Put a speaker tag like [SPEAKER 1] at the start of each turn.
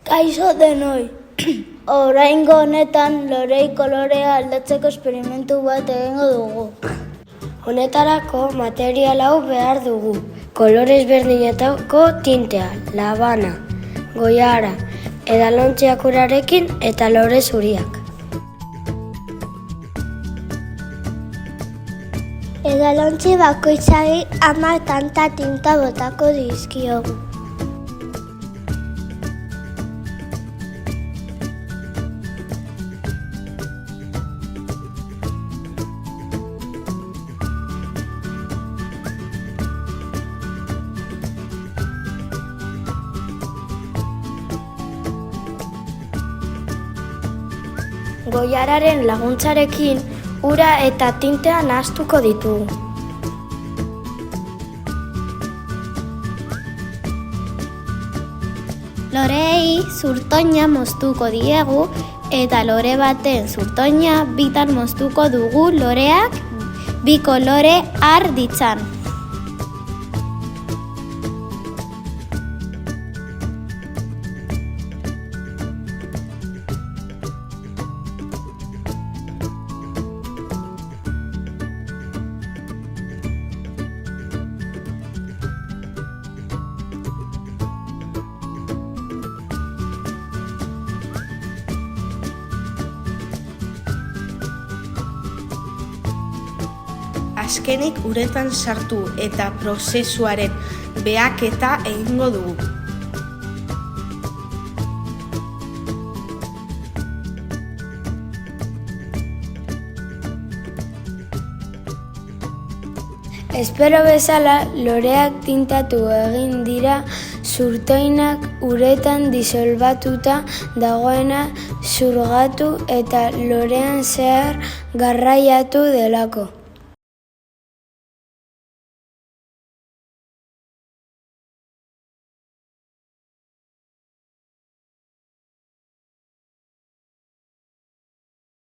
[SPEAKER 1] Kaixo denoi! Oraingo honetan lorei kolorea aldatzeko esperimentu bat egingo dugu.
[SPEAKER 2] Honetarako material hau behar dugu. Kolore ezberdinetako tintea, labana, goiara, edalontziak urarekin eta lore zuriak.
[SPEAKER 1] Edalontzi bakoitzari 10 tanta tinta botako dizkiogu. Goiararen laguntzarekin ura eta tintea nahastuko ditugu. Loreei zurtoina moztuko diegu eta lore baten zurtoina bitan moztuko dugu loreak bi kolore har ditzan.
[SPEAKER 3] Azkenik uretan sartu eta prozesuaren behaketa egingo dugu.
[SPEAKER 2] Espero bezala, loreak tintatu egin dira, zurtoinak uretan disolbatuta dagoena zurgatu eta lorean zehar garraiatu delako.